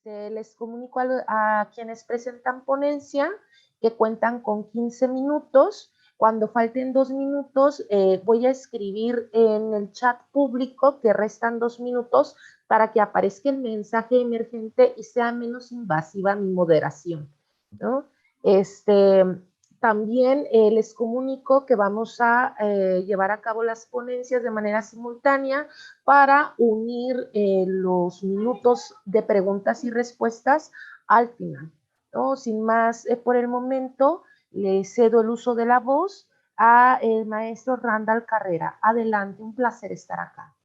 Les comunico a quienes presentan ponencia que cuentan con 15 minutos. Cuando falten 2 minutos, voy a escribir en el chat público que restan 2 minutos para que aparezca el mensaje emergente y sea menos invasiva mi moderación, ¿no? Este, también les comunico que vamos a llevar a cabo las ponencias de manera simultánea para unir los minutos de preguntas y respuestas al final, ¿no? Sin más, por el momento, le cedo el uso de la voz a el maestro Randall Carrera. Adelante, un placer estar acá.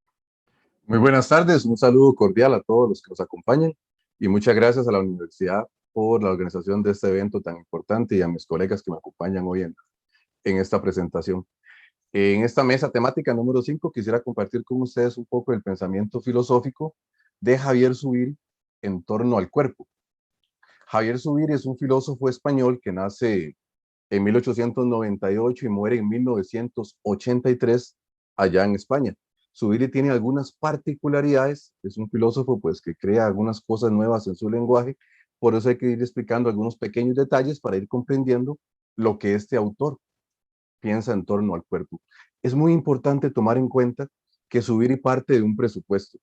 Muy buenas tardes, un saludo cordial a todos los que nos acompañan y muchas gracias a la universidad por la organización de este evento tan importante y a mis colegas que me acompañan hoy en esta presentación. En esta mesa temática número 5 quisiera compartir con ustedes un poco el pensamiento filosófico de Javier Zubiri en torno al cuerpo. Javier Zubiri es un filósofo español que nace en 1898 y muere en 1983 allá en España. Zubiri tiene algunas particularidades, es un filósofo pues que crea algunas cosas nuevas en su lenguaje, por eso hay que ir explicando algunos pequeños detalles para ir comprendiendo lo que este autor piensa en torno al cuerpo. Es muy importante tomar en cuenta que Zubiri parte de un presupuesto.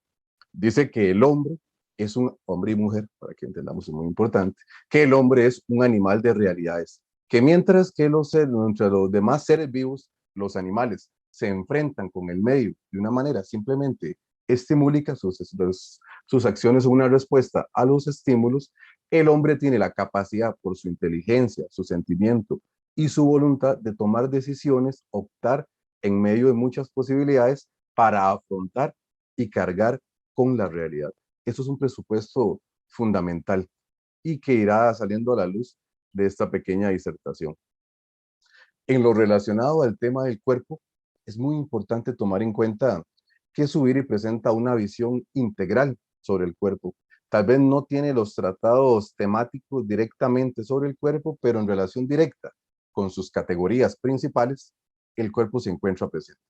Dice que el hombre es un hombre y mujer, para que entendamos, es muy importante, que el hombre es un animal de realidades, que mientras que entre los demás seres vivos, los animales, se enfrentan con el medio de una manera simplemente estimúlica, sus acciones son una respuesta a los estímulos, el hombre tiene la capacidad por su inteligencia, su sentimiento y su voluntad de tomar decisiones, optar en medio de muchas posibilidades para afrontar y cargar con la realidad. Eso es un presupuesto fundamental y que irá saliendo a la luz de esta pequeña disertación. En lo relacionado al tema del cuerpo, es muy importante tomar en cuenta que Zubiri presenta una visión integral sobre el cuerpo. Tal vez no tiene los tratados temáticos directamente sobre el cuerpo, pero en relación directa con sus categorías principales, el cuerpo se encuentra presente.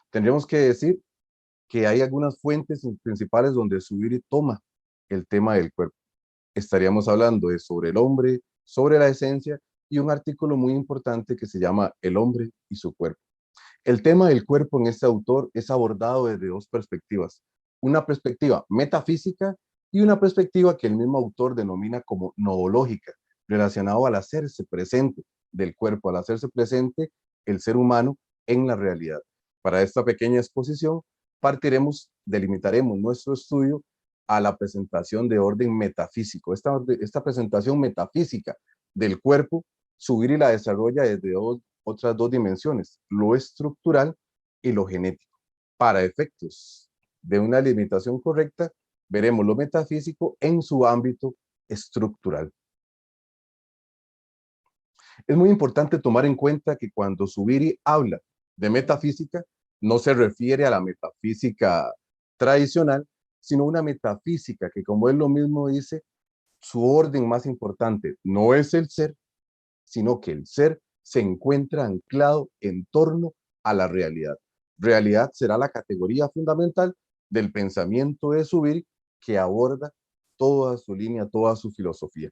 Tendríamos que decir que hay algunas fuentes principales donde Zubiri toma el tema del cuerpo. Estaríamos hablando de sobre el hombre, sobre la esencia y un artículo muy importante que se llama El hombre y su cuerpo. El tema del cuerpo en este autor es abordado desde dos perspectivas. Una perspectiva metafísica y una perspectiva que el mismo autor denomina como noológica, relacionado al hacerse presente del cuerpo, al hacerse presente el ser humano en la realidad. Para esta pequeña exposición delimitaremos nuestro estudio a la presentación de orden metafísico. Esta presentación metafísica del cuerpo, Zubiri la desarrolla desde otras dos dimensiones, lo estructural y lo genético. Para efectos de una limitación correcta, veremos lo metafísico en su ámbito estructural. Es muy importante tomar en cuenta que cuando Zubiri habla de metafísica, no se refiere a la metafísica tradicional, sino una metafísica que, como él lo mismo dice, su orden más importante no es el ser, sino que el ser se encuentra anclado en torno a la realidad. Realidad será la categoría fundamental del pensamiento de Zubiri que aborda toda su línea, toda su filosofía.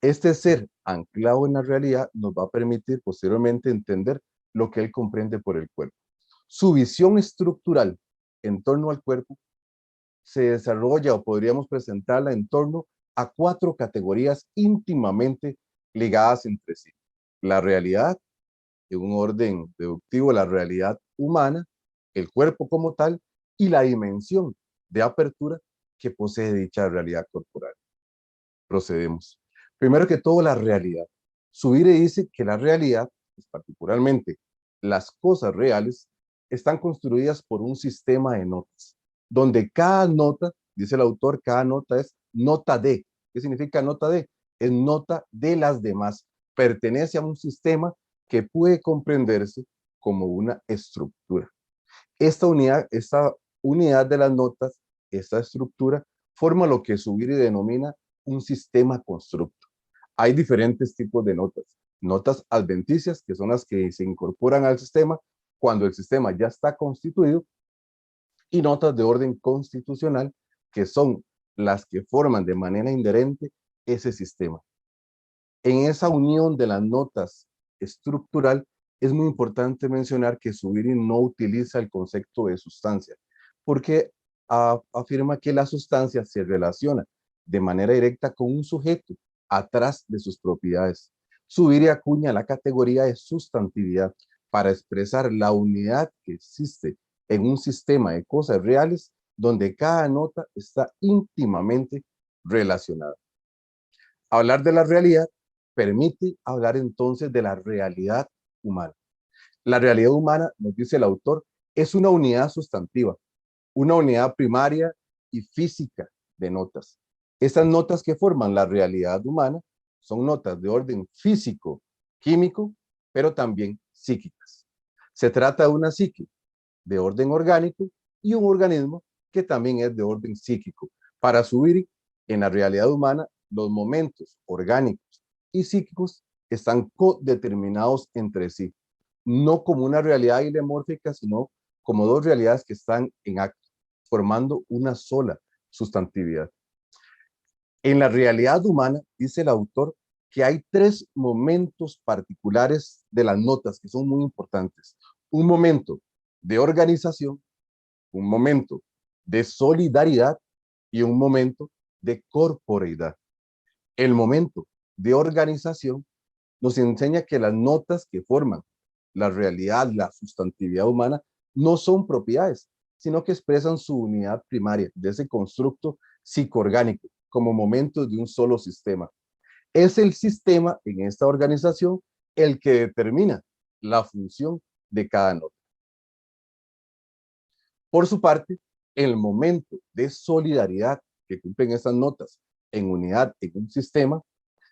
Este ser anclado en la realidad nos va a permitir posteriormente entender lo que él comprende por el cuerpo. Su visión estructural en torno al cuerpo se desarrolla o podríamos presentarla en torno a 4 categorías íntimamente ligadas entre sí. La realidad, en un orden deductivo, la realidad humana, el cuerpo como tal y la dimensión de apertura que posee dicha realidad corporal. Procedemos. Primero que todo, la realidad. Zubiri dice que la realidad, particularmente las cosas reales, están construidas por un sistema de notas, donde cada nota, dice el autor, cada nota es nota de. ¿Qué significa nota de? Es nota de las demás. Pertenece a un sistema que puede comprenderse como una estructura. Esta unidad de las notas, esta estructura, forma lo que Zubiri denomina un sistema constructo. Hay diferentes tipos de notas. Notas adventicias, que son las que se incorporan al sistema cuando el sistema ya está constituido, y notas de orden constitucional, que son las que forman de manera inherente ese sistema. En esa unión de las notas estructural, es muy importante mencionar que Zubiri no utiliza el concepto de sustancia, porque afirma que la sustancia se relaciona de manera directa con un sujeto atrás de sus propiedades. Zubiri acuña la categoría de sustantividad para expresar la unidad que existe en un sistema de cosas reales donde cada nota está íntimamente relacionada. Hablar de la realidad permite hablar entonces de la realidad humana. La realidad humana, nos dice el autor, es una unidad sustantiva, una unidad primaria y física de notas. Estas notas que forman la realidad humana son notas de orden físico, químico, pero también psíquicas. Se trata de una psique de orden orgánico y un organismo que también es de orden psíquico. Para subir en la realidad humana, los momentos orgánicos y psíquicos están codeterminados entre sí, no como una realidad ilemórfica, sino como dos realidades que están en acto, formando una sola sustantividad. En la realidad humana, dice el autor, que hay tres momentos particulares de las notas que son muy importantes. Un momento de organización, un momento de solidaridad y un momento de corporeidad. El momento de organización nos enseña que las notas que forman la realidad, la sustantividad humana, no son propiedades, sino que expresan su unidad primaria de ese constructo psicoorgánico como momentos de un solo sistema. Es el sistema en esta organización el que determina la función de cada nota. Por su parte, el momento de solidaridad que cumplen estas notas en unidad en un sistema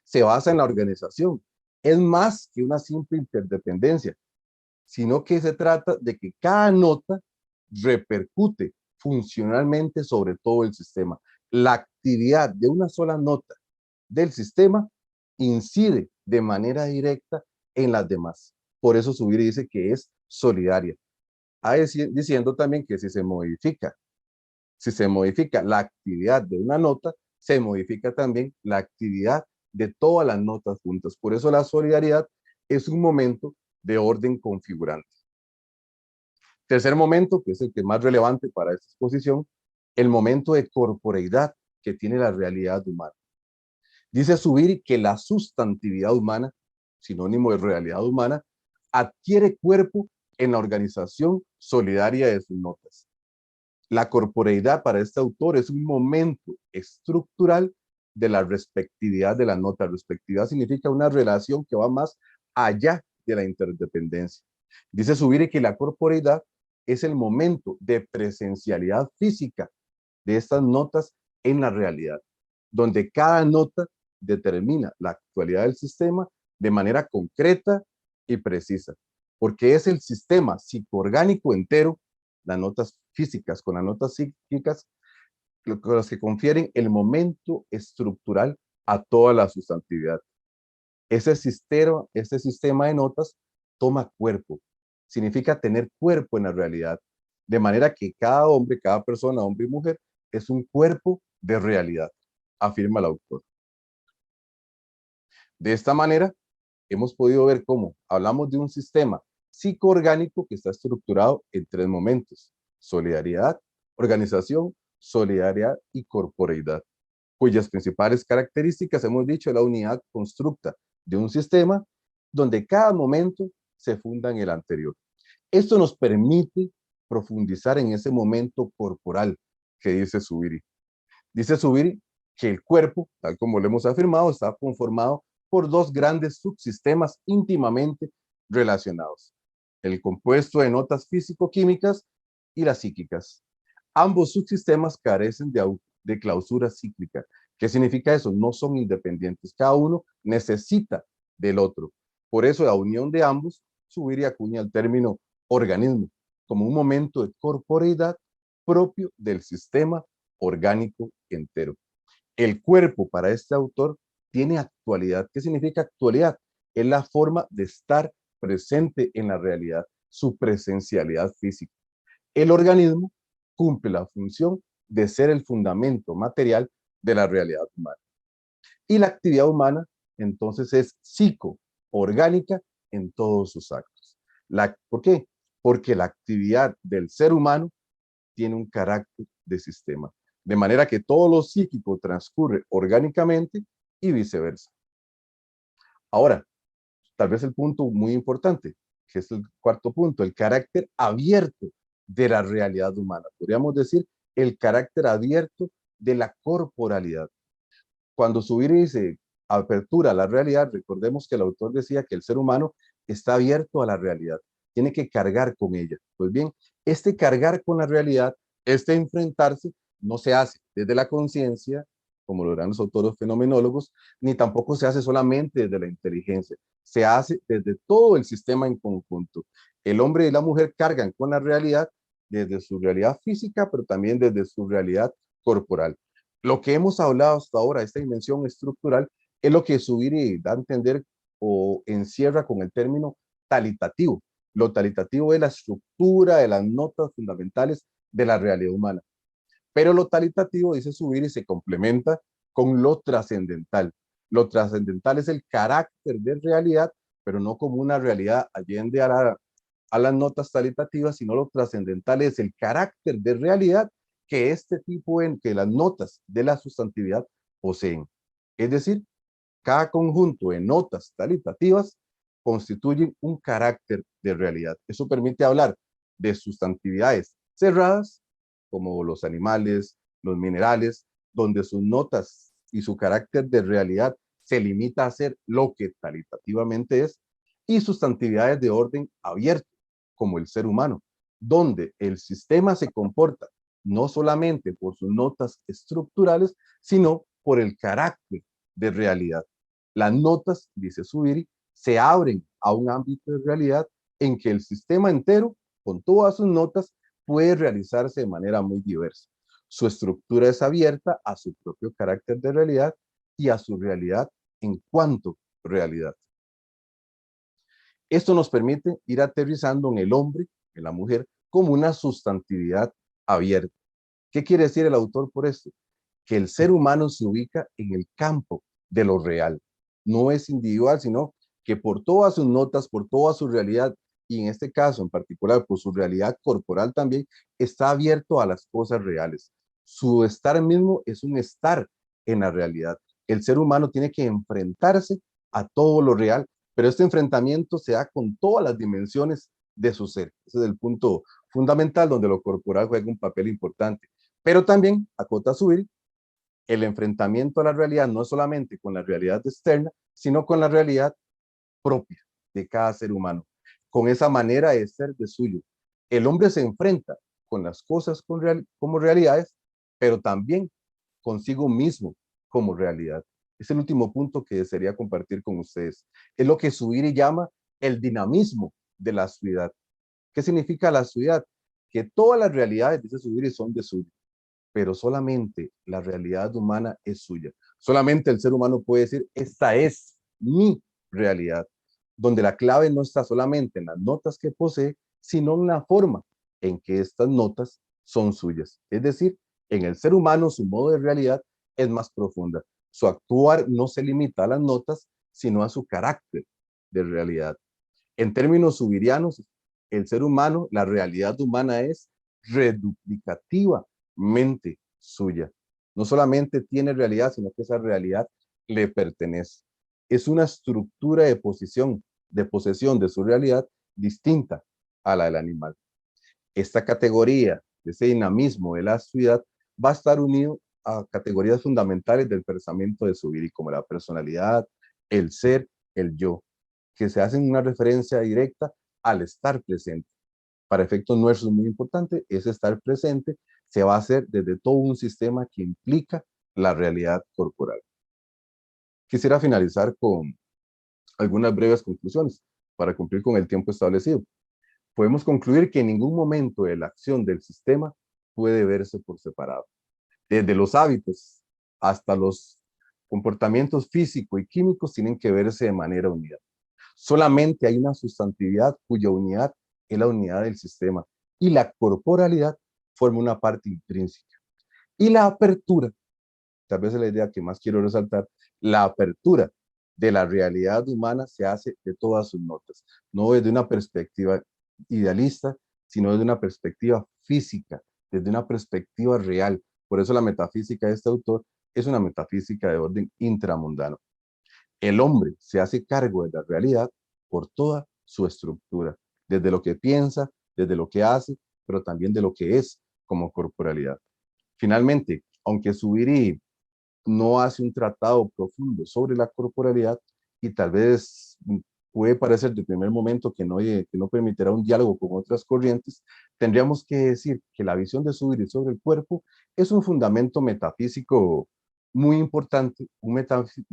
se basa en la organización. Es más que una simple interdependencia, sino que se trata de que cada nota repercute funcionalmente sobre todo el sistema. La actividad de una sola nota del sistema incide de manera directa en las demás. Por eso Zubiri dice que es solidaria. Diciendo también que si se modifica la actividad de una nota, se modifica también la actividad de todas las notas juntas. Por eso la solidaridad es un momento de orden configurante. Tercer momento, que es el que es más relevante para esta exposición, el momento de corporeidad que tiene la realidad humana. Dice Zubiri que la sustantividad humana, sinónimo de realidad humana, adquiere cuerpo en la organización solidaria de sus notas. La corporeidad para este autor es un momento estructural de la respectividad de la nota. Respectividad significa una relación que va más allá de la interdependencia. Dice Zubiri que la corporeidad es el momento de presencialidad física de estas notas en la realidad, donde cada nota determina la actualidad del sistema de manera concreta y precisa, porque es el sistema psicoorgánico entero, las notas físicas con las notas psíquicas, los que confieren el momento estructural a toda la sustantividad. Ese sistema de notas toma cuerpo, significa tener cuerpo en la realidad, de manera que cada hombre, cada persona, hombre y mujer, es un cuerpo de realidad, afirma el autor. De esta manera, hemos podido ver cómo hablamos de un sistema psicoorgánico que está estructurado en tres momentos: solidaridad, organización, solidaridad y corporeidad, cuyas principales características hemos dicho la unidad constructa de un sistema donde cada momento se funda en el anterior. Esto nos permite profundizar en ese momento corporal que dice Zubiri. Dice Zubiri que el cuerpo, tal como lo hemos afirmado, está conformado por dos grandes subsistemas íntimamente relacionados: el compuesto de notas físico-químicas y las psíquicas. Ambos subsistemas carecen de clausura cíclica. ¿Qué significa eso? No son independientes, cada uno necesita del otro. Por eso la unión de ambos, Zubiri acuña el término organismo como un momento de corporeidad propio del sistema orgánico entero. El cuerpo para este autor tiene actualidad. ¿Qué significa actualidad? Es la forma de estar presente en la realidad, su presencialidad física. El organismo cumple la función de ser el fundamento material de la realidad humana. Y la actividad humana, entonces, es psico-orgánica en todos sus actos. ¿Por qué? Porque la actividad del ser humano tiene un carácter de sistema, de manera que todo lo psíquico transcurre orgánicamente y viceversa. Ahora, tal vez el punto muy importante, que es el cuarto punto, el carácter abierto de la realidad humana. Podríamos decir el carácter abierto de la corporalidad. Cuando Zubiri dice apertura a la realidad, recordemos que el autor decía que el ser humano está abierto a la realidad, tiene que cargar con ella. Pues bien, este cargar con la realidad, este enfrentarse, no se hace desde la conciencia, como lo dirán los autores fenomenólogos, ni tampoco se hace solamente desde la inteligencia, se hace desde todo el sistema en conjunto. El hombre y la mujer cargan con la realidad desde su realidad física, pero también desde su realidad corporal. Lo que hemos hablado hasta ahora, esta dimensión estructural, es lo que Zubiri da a entender o encierra con el término talitativo. Lo talitativo es la estructura de las notas fundamentales de la realidad humana. Pero lo talitativo, dice Zubiri, se complementa con lo trascendental. Lo trascendental es el carácter de realidad, pero no como una realidad allende a las notas talitativas, sino lo trascendental es el carácter de realidad que este tipo en que las notas de la sustantividad poseen. Es decir, cada conjunto de notas talitativas constituyen un carácter de realidad. Eso permite hablar de sustantividades cerradas, como los animales, los minerales, donde sus notas y su carácter de realidad se limita a ser lo que talitativamente es, y sustantividades de orden abierto, como el ser humano, donde el sistema se comporta no solamente por sus notas estructurales, sino por el carácter de realidad. Las notas, dice Zubiri, se abren a un ámbito de realidad en que el sistema entero, con todas sus notas, puede realizarse de manera muy diversa. Su estructura es abierta a su propio carácter de realidad y a su realidad en cuanto realidad. Esto nos permite ir aterrizando en el hombre, en la mujer, como una sustantividad abierta. ¿Qué quiere decir el autor por esto? Que el ser humano se ubica en el campo de lo real. No es individual, sino que por todas sus notas, por toda su realidad, y en este caso en particular por su realidad corporal también, está abierto a las cosas reales. Su estar mismo es un estar en la realidad. El ser humano tiene que enfrentarse a todo lo real, pero este enfrentamiento se da con todas las dimensiones de su ser. Ese es el punto fundamental donde lo corporal juega un papel importante. Pero también, acota Zubiri, el enfrentamiento a la realidad no es solamente con la realidad externa, sino con la realidad propia de cada ser humano, con esa manera de ser de suyo. El hombre se enfrenta con las cosas como realidades, pero también consigo mismo como realidad. Es el último punto que desearía compartir con ustedes. Es lo que Zubiri llama el dinamismo de la ciudad. ¿Qué significa la ciudad? Que todas las realidades, dice Zubiri, son de suyo, pero solamente la realidad humana es suya. Solamente el ser humano puede decir, esta es mi realidad, donde la clave no está solamente en las notas que posee, sino en la forma en que estas notas son suyas. Es decir, en el ser humano su modo de realidad es más profunda. Su actuar no se limita a las notas, sino a su carácter de realidad. En términos subirianos, el ser humano, la realidad humana es reduplicativamente suya. No solamente tiene realidad, sino que esa realidad le pertenece. Es una estructura de posesión de su realidad distinta a la del animal. Esta categoría, ese dinamismo de la ciudad, va a estar unido a categorías fundamentales del pensamiento de Zubiri, como la personalidad, el ser, el yo, que se hacen una referencia directa al estar presente. Para efectos nuestros muy importante, ese estar presente se va a hacer desde todo un sistema que implica la realidad corporal. Quisiera finalizar con algunas breves conclusiones para cumplir con el tiempo establecido. Podemos concluir que en ningún momento de la acción del sistema puede verse por separado. Desde los hábitos hasta los comportamientos físicos y químicos tienen que verse de manera unida. Solamente hay una sustantividad cuya unidad es la unidad del sistema y la corporalidad forma una parte intrínseca. Y la apertura, tal vez es la idea que más quiero resaltar, la apertura de la realidad humana se hace de todas sus notas, no desde una perspectiva idealista, sino desde una perspectiva física, desde una perspectiva real. Por eso la metafísica de este autor es una metafísica de orden intramundano. El hombre se hace cargo de la realidad por toda su estructura, desde lo que piensa, desde lo que hace, pero también de lo que es como corporalidad. Finalmente, aunque Zubiri no hace un tratado profundo sobre la corporalidad y tal vez puede parecer de primer momento que no permitirá un diálogo con otras corrientes, tendríamos que decir que la visión de Zubiri sobre el cuerpo es un fundamento metafísico muy importante, un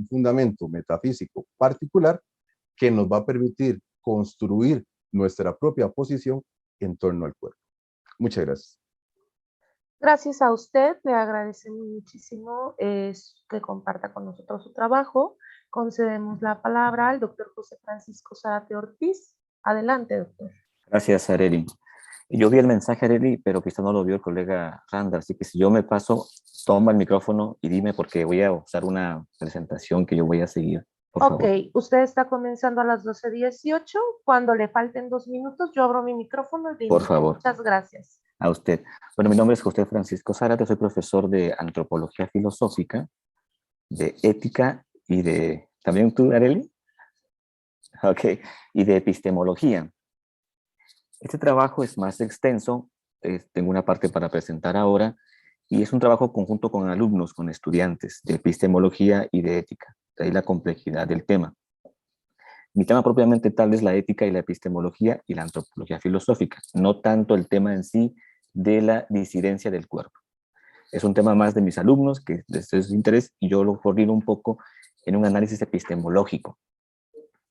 fundamento metafísico particular que nos va a permitir construir nuestra propia posición en torno al cuerpo. Muchas gracias. Gracias a usted, le agradecemos muchísimo que comparta con nosotros su trabajo. Concedemos la palabra al doctor José Francisco Zárate Ortiz. Adelante, doctor. Gracias, Areli. Yo vi el mensaje, Areli, pero quizá no lo vio el colega Randall, así que si yo me paso, toma el micrófono y dime porque voy a usar una presentación que yo voy a seguir, por favor. Ok, usted está comenzando a las 12:18. Cuando le falten 2 minutos, yo abro mi micrófono y por favor. Muchas gracias. A usted. Bueno, mi nombre es José Francisco Zárate, soy profesor de Antropología Filosófica, de Ética y de... ¿También tú, Areli? Ok, y de Epistemología. Este trabajo es más extenso, tengo una parte para presentar ahora, y es un trabajo conjunto con alumnos, con estudiantes de Epistemología y de Ética, de ahí la complejidad del tema. Mi tema propiamente tal es la ética y la epistemología y la antropología filosófica, no tanto el tema en sí de la disidencia del cuerpo. Es un tema más de mis alumnos, que les es de interés, y yo lo coordino un poco en un análisis epistemológico.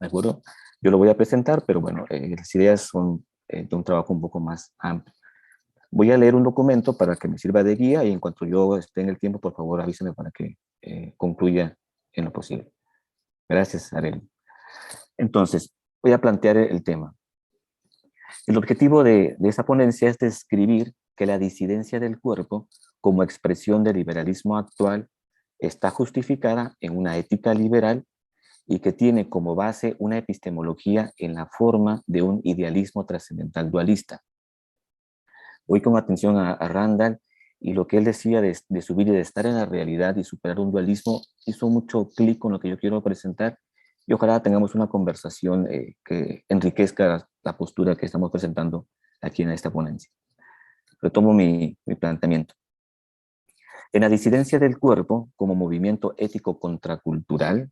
¿De acuerdo? Yo lo voy a presentar, pero bueno, las ideas son de un trabajo un poco más amplio. Voy a leer un documento para que me sirva de guía y en cuanto yo esté en el tiempo, por favor, avísame para que concluya en lo posible. Gracias, Arely. Entonces, voy a plantear el tema. El objetivo de esta ponencia es describir que la disidencia del cuerpo como expresión del liberalismo actual está justificada en una ética liberal y que tiene como base una epistemología en la forma de un idealismo trascendental dualista. Voy con atención a Randall y lo que él decía de subir y de estar en la realidad y superar un dualismo hizo mucho clic con lo que yo quiero presentar y ojalá tengamos una conversación que enriquezca la postura que estamos presentando aquí en esta ponencia. Retomo mi planteamiento. En la disidencia del cuerpo como movimiento ético contracultural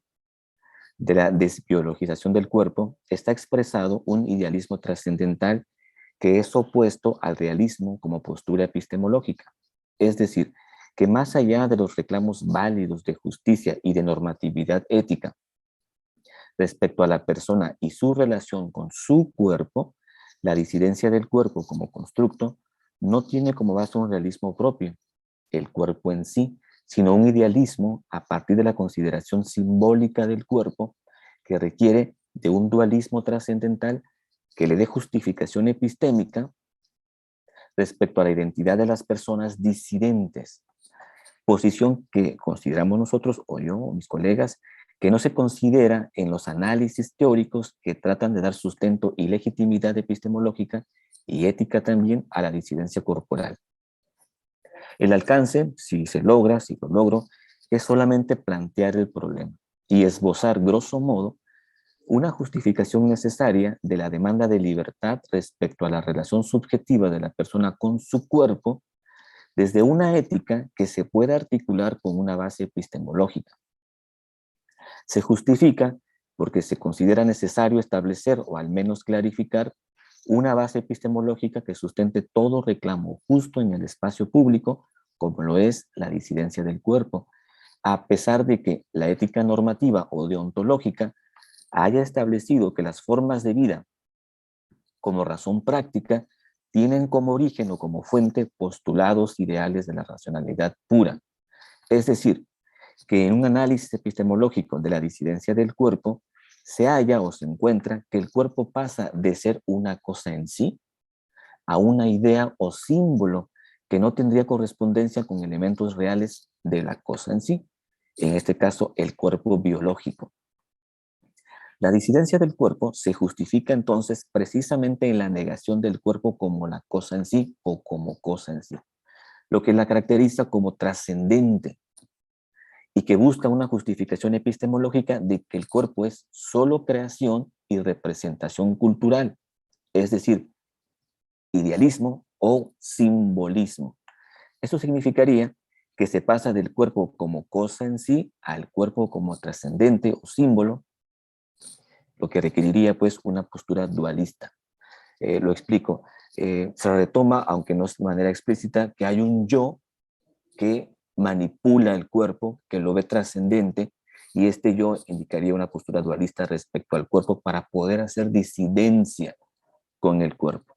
de la desbiologización del cuerpo está expresado un idealismo trascendental que es opuesto al realismo como postura epistemológica. Es decir, que más allá de los reclamos válidos de justicia y de normatividad ética respecto a la persona y su relación con su cuerpo, la disidencia del cuerpo como constructo no tiene como base un realismo propio, el cuerpo en sí, sino un idealismo a partir de la consideración simbólica del cuerpo que requiere de un dualismo trascendental que le dé justificación epistémica respecto a la identidad de las personas disidentes, posición que consideramos nosotros, o yo, o mis colegas, que no se considera en los análisis teóricos que tratan de dar sustento y legitimidad epistemológica y ética también a la disidencia corporal. El alcance, si se logra, si lo logro, es solamente plantear el problema y esbozar, grosso modo, una justificación necesaria de la demanda de libertad respecto a la relación subjetiva de la persona con su cuerpo desde una ética que se pueda articular con una base epistemológica. Se justifica porque se considera necesario establecer o al menos clarificar una base epistemológica que sustente todo reclamo justo en el espacio público, como lo es la disidencia del cuerpo, a pesar de que la ética normativa o deontológica haya establecido que las formas de vida como razón práctica tienen como origen o como fuente postulados ideales de la racionalidad pura. Es decir, que en un análisis epistemológico de la disidencia del cuerpo se halla o se encuentra que el cuerpo pasa de ser una cosa en sí a una idea o símbolo que no tendría correspondencia con elementos reales de la cosa en sí, en este caso el cuerpo biológico. La disidencia del cuerpo se justifica entonces precisamente en la negación del cuerpo como la cosa en sí o como cosa en sí, lo que la caracteriza como trascendente y que busca una justificación epistemológica de que el cuerpo es solo creación y representación cultural, es decir, idealismo o simbolismo. Eso significaría que se pasa del cuerpo como cosa en sí al cuerpo como trascendente o símbolo, lo que requeriría pues una postura dualista. Lo explico. Se retoma, aunque no es de manera explícita, que hay un yo que manipula el cuerpo, que lo ve trascendente, y este yo indicaría una postura dualista respecto al cuerpo para poder hacer disidencia con el cuerpo.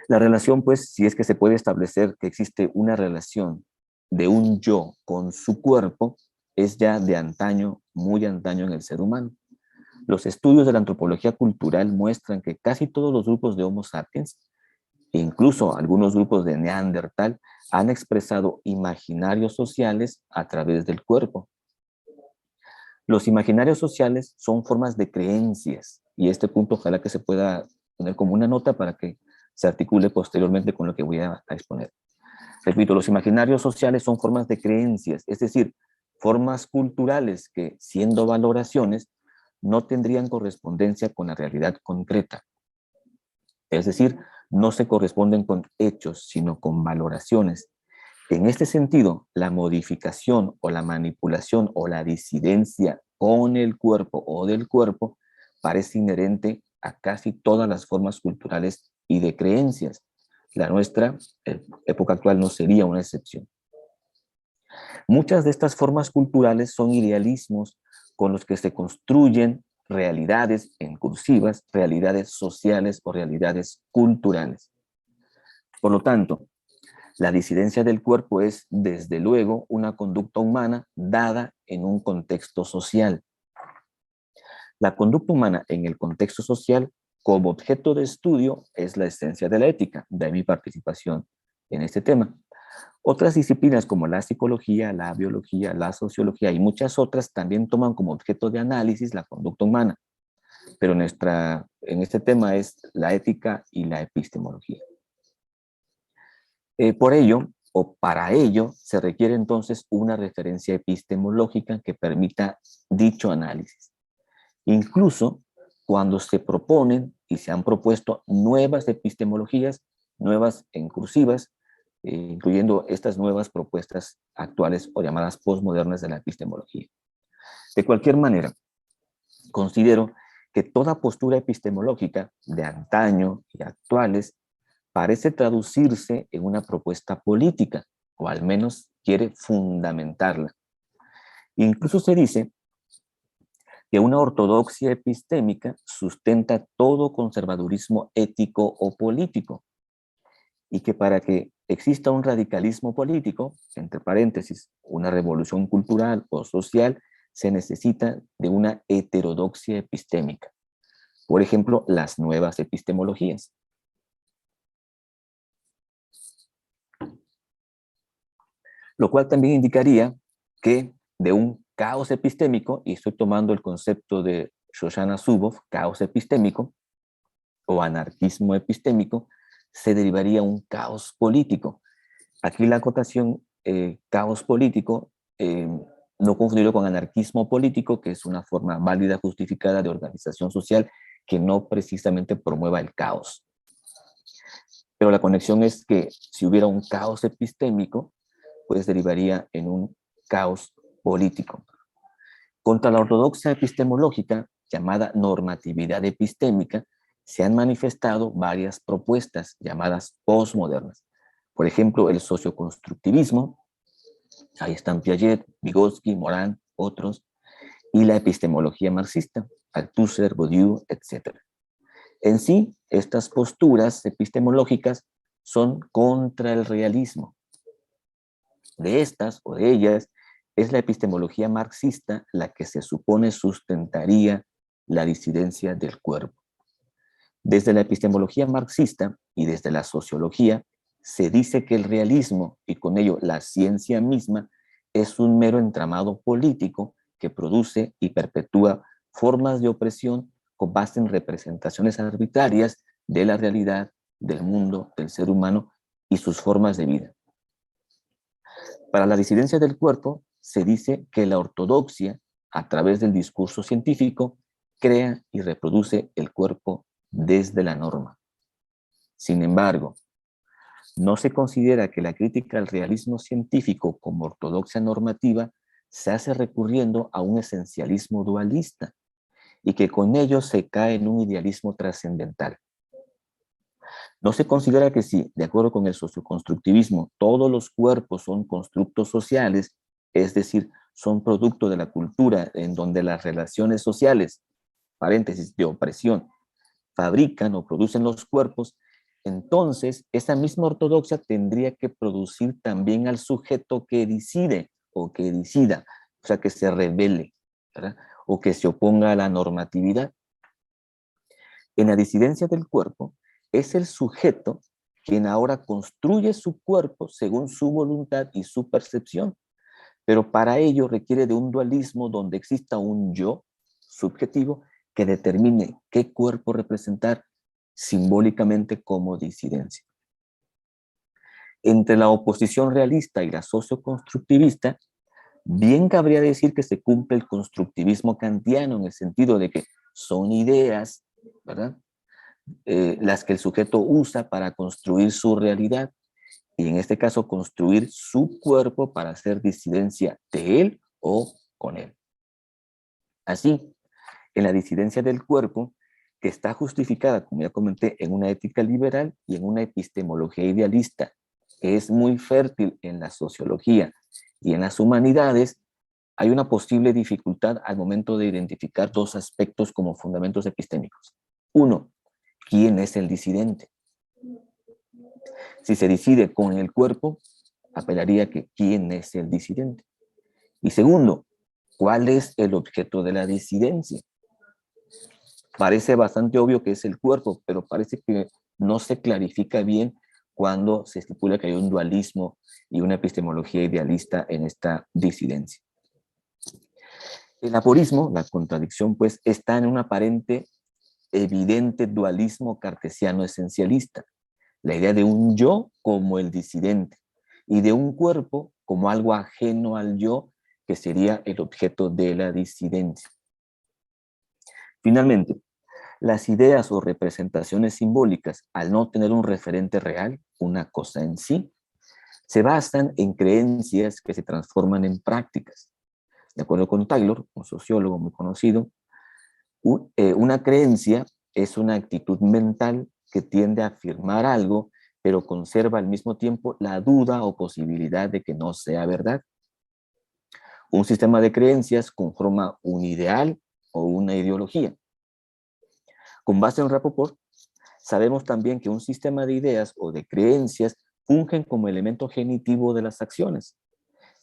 La relación, pues, si es que se puede establecer que existe una relación de un yo con su cuerpo, es ya de antaño, muy antaño en el ser humano. Los estudios de la antropología cultural muestran que casi todos los grupos de Homo sapiens, e incluso algunos grupos de Neandertal, han expresado imaginarios sociales a través del cuerpo. Los imaginarios sociales son formas de creencias, y este punto ojalá que se pueda poner como una nota para que se articule posteriormente con lo que voy a exponer. Repito, los imaginarios sociales son formas de creencias, es decir, formas culturales que, siendo valoraciones, no tendrían correspondencia con la realidad concreta. Es decir, no se corresponden con hechos, sino con valoraciones. En este sentido, la modificación o la manipulación o la disidencia con el cuerpo o del cuerpo parece inherente a casi todas las formas culturales y de creencias. La nuestra, en época actual, no sería una excepción. Muchas de estas formas culturales son idealismos con los que se construyen realidades en cursivas, realidades sociales o realidades culturales. Por lo tanto, la disidencia del cuerpo es, desde luego, una conducta humana dada en un contexto social. La conducta humana en el contexto social, como objeto de estudio, es la esencia de la ética, de mi participación en este tema. Otras disciplinas como la psicología, la biología, la sociología y muchas otras también toman como objeto de análisis la conducta humana, pero en este tema es la ética y la epistemología. Por ello, o para ello, se requiere entonces una referencia epistemológica que permita dicho análisis. Incluso cuando se proponen y se han propuesto nuevas epistemologías, nuevas en cursivas, incluyendo estas nuevas propuestas actuales o llamadas postmodernas de la epistemología. De cualquier manera, considero que toda postura epistemológica de antaño y actuales parece traducirse en una propuesta política, o al menos quiere fundamentarla. Incluso se dice que una ortodoxia epistémica sustenta todo conservadurismo ético o político, y que para que exista un radicalismo político, entre paréntesis, una revolución cultural o social, se necesita de una heterodoxia epistémica. Por ejemplo, las nuevas epistemologías. Lo cual también indicaría que de un caos epistémico, y estoy tomando el concepto de Shoshana Zuboff, caos epistémico o anarquismo epistémico, se derivaría un caos político. Aquí la acotación caos político, no confundirlo con anarquismo político, que es una forma válida, justificada de organización social que no precisamente promueva el caos. Pero la conexión es que si hubiera un caos epistémico, pues derivaría en un caos político. Contra la ortodoxia epistemológica, llamada normatividad epistémica, se han manifestado varias propuestas llamadas postmodernas. Por ejemplo, el socioconstructivismo, ahí están Piaget, Vygotsky, Morán, otros, y la epistemología marxista, Althusser, Bourdieu, etc. En sí, estas posturas epistemológicas son contra el realismo. De estas o de ellas es la epistemología marxista la que se supone sustentaría la disidencia del cuerpo. Desde la epistemología marxista y desde la sociología se dice que el realismo, y con ello la ciencia misma, es un mero entramado político que produce y perpetúa formas de opresión con base en representaciones arbitrarias de la realidad, del mundo, del ser humano y sus formas de vida. Para la disidencia del cuerpo, se dice que la ortodoxia, a través del discurso científico, crea y reproduce el cuerpo desde la norma. Sin embargo, no se considera que la crítica al realismo científico como ortodoxia normativa se hace recurriendo a un esencialismo dualista y que con ello se cae en un idealismo trascendental. No se considera que si, de acuerdo con el socioconstructivismo, todos los cuerpos son constructos sociales, es decir, son producto de la cultura en donde las relaciones sociales, paréntesis, de opresión, fabrican o producen los cuerpos, entonces esa misma ortodoxia tendría que producir también al sujeto que decide o que decida, o sea, que se rebele, ¿verdad? O que se oponga a la normatividad. En la disidencia del cuerpo, es el sujeto quien ahora construye su cuerpo según su voluntad y su percepción, pero para ello requiere de un dualismo donde exista un yo subjetivo que determine qué cuerpo representar simbólicamente como disidencia. Entre la oposición realista y la socioconstructivista, bien cabría decir que se cumple el constructivismo kantiano en el sentido de que son ideas, ¿verdad? Las que el sujeto usa para construir su realidad y en este caso construir su cuerpo para hacer disidencia de él o con él. Así, en la disidencia del cuerpo, que está justificada, como ya comenté, en una ética liberal y en una epistemología idealista, que es muy fértil en la sociología y en las humanidades, hay una posible dificultad al momento de identificar dos aspectos como fundamentos epistémicos. Uno, ¿quién es el disidente? Si se decide con el cuerpo, apelaría que ¿quién es el disidente? Y segundo, ¿cuál es el objeto de la disidencia? Parece bastante obvio que es el cuerpo, pero parece que no se clarifica bien cuando se estipula que hay un dualismo y una epistemología idealista en esta disidencia. El aporismo, la contradicción, pues, está en un aparente, evidente dualismo cartesiano esencialista. La idea de un yo como el disidente y de un cuerpo como algo ajeno al yo, que sería el objeto de la disidencia. Finalmente, las ideas o representaciones simbólicas, al no tener un referente real, una cosa en sí, se basan en creencias que se transforman en prácticas. De acuerdo con Taylor, un sociólogo muy conocido, una creencia es una actitud mental que tiende a afirmar algo, pero conserva al mismo tiempo la duda o posibilidad de que no sea verdad. Un sistema de creencias conforma un ideal o una ideología. Con base en Rapoport, sabemos también que un sistema de ideas o de creencias fungen como elemento genitivo de las acciones.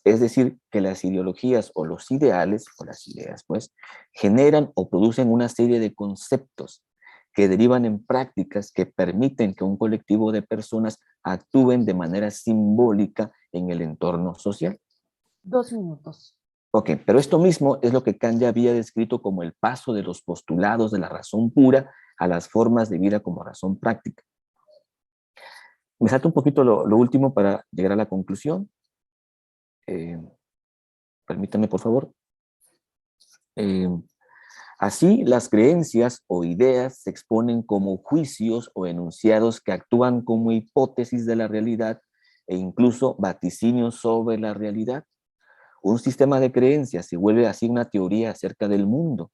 Es decir, que las ideologías o los ideales, o las ideas, pues, generan o producen una serie de conceptos que derivan en prácticas que permiten que un colectivo de personas actúen de manera simbólica en el entorno social. 2 minutos. Ok, pero esto mismo es lo que Kant ya había descrito como el paso de los postulados de la razón pura a las formas de vida como razón práctica. Me salto un poquito lo último para llegar a la conclusión. Permítame, por favor. Así, las creencias o ideas se exponen como juicios o enunciados que actúan como hipótesis de la realidad e incluso vaticinios sobre la realidad. Un sistema de creencias se vuelve así una teoría acerca del mundo,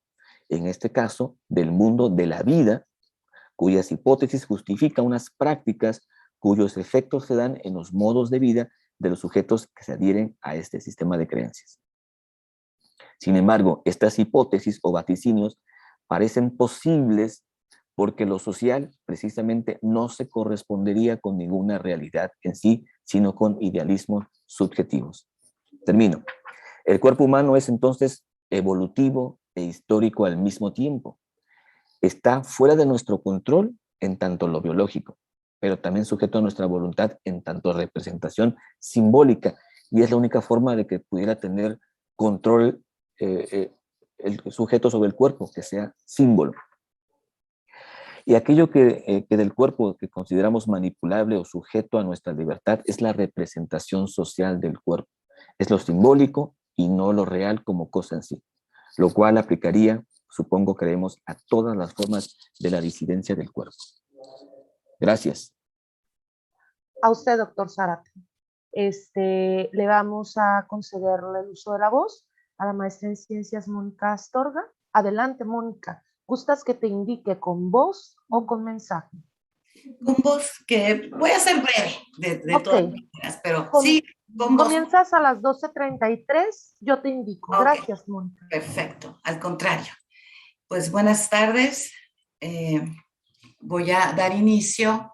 en este caso, del mundo de la vida, cuyas hipótesis justifican unas prácticas cuyos efectos se dan en los modos de vida de los sujetos que se adhieren a este sistema de creencias. Sin embargo, estas hipótesis o vaticinios parecen posibles porque lo social precisamente no se correspondería con ninguna realidad en sí, sino con idealismos subjetivos. Termino. El cuerpo humano es entonces evolutivo e histórico al mismo tiempo. Está fuera de nuestro control en tanto lo biológico, pero también sujeto a nuestra voluntad en tanto representación simbólica, y es la única forma de que pudiera tener control el sujeto sobre el cuerpo, que sea símbolo. Y aquello que del cuerpo que consideramos manipulable o sujeto a nuestra libertad es la representación social del cuerpo. Es lo simbólico y no lo real como cosa en sí, lo cual aplicaría, supongo, creemos, a todas las formas de la disidencia del cuerpo. Gracias. A usted, doctor Zárate. Le vamos a concederle el uso de la voz a la maestra en ciencias Mónica Astorga. Adelante, Mónica. ¿Gustas que te indique con voz o con mensaje? Con voz, que voy a ser breve de Ok. todas maneras, pero sí, con voz. Comienzas a las 12:33, yo te indico. Ok. Gracias, Mónica. Perfecto, al contrario. Pues buenas tardes. Voy a dar inicio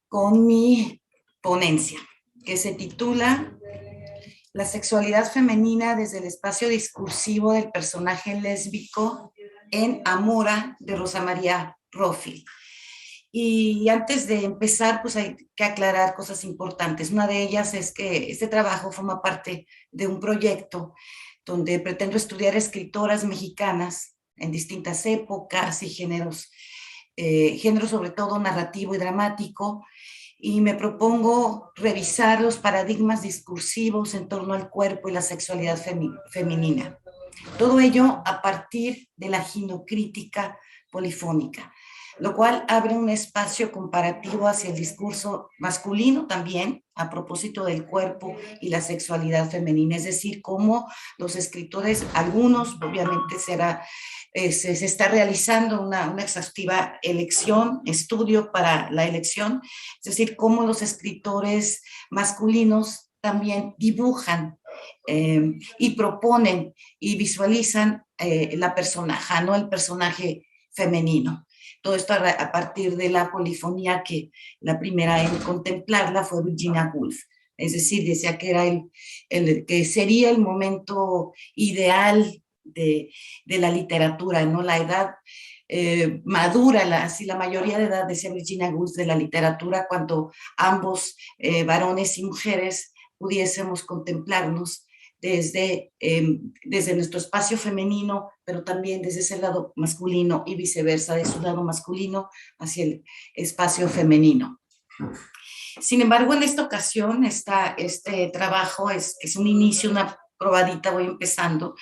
con mi ponencia, que se titula La sexualidad femenina desde el espacio discursivo del personaje lésbico en Amora, de Rosa María Roffi. Y antes de empezar, pues hay que aclarar cosas importantes. Una de ellas es que este trabajo forma parte de un proyecto donde pretendo estudiar escritoras mexicanas en distintas épocas y géneros sobre todo narrativo y dramático, y me propongo revisar los paradigmas discursivos en torno al cuerpo y la sexualidad femenina. Todo ello a partir de la ginocrítica polifónica, lo cual abre un espacio comparativo hacia el discurso masculino también, a propósito del cuerpo y la sexualidad femenina, es decir, cómo los escritores, algunos obviamente se está realizando una exhaustiva estudio para la elección, es decir, cómo los escritores masculinos también dibujan y proponen y visualizan la personaje, no el personaje femenino. Todo esto a partir de la polifonía, que la primera en contemplarla fue Virginia Woolf. Es decir, decía que era que sería el momento ideal de la literatura, ¿no? La edad madura, así la mayoría de edad, decía Virginia Woolf, de la literatura, cuando ambos, varones y mujeres, pudiésemos contemplarnos desde nuestro espacio femenino, pero también desde ese lado masculino y viceversa, de su lado masculino hacia el espacio femenino. Sin embargo, en esta ocasión, este trabajo es un inicio, una probadita, voy empezando.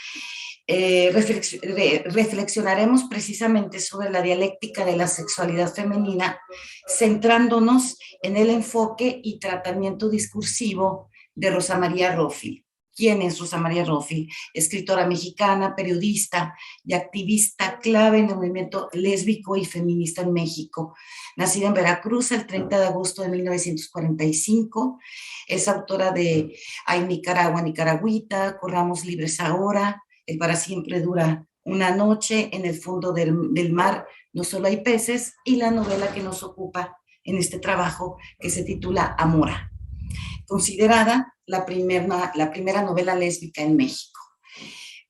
Reflexionaremos precisamente sobre la dialéctica de la sexualidad femenina, centrándonos en el enfoque y tratamiento discursivo de Rosa María Roffi. ¿Quién es Rosa María Roffi? Escritora mexicana, periodista y activista clave en el movimiento lésbico y feminista en México. Nacida en Veracruz el 30 de agosto de 1945, es autora de Ay, Nicaragua, Nicaragüita, Corramos libres ahora, El para siempre dura una noche, En el fondo del mar no solo hay peces, y la novela que nos ocupa en este trabajo, que se titula Amora, considerada la primera novela lésbica en México.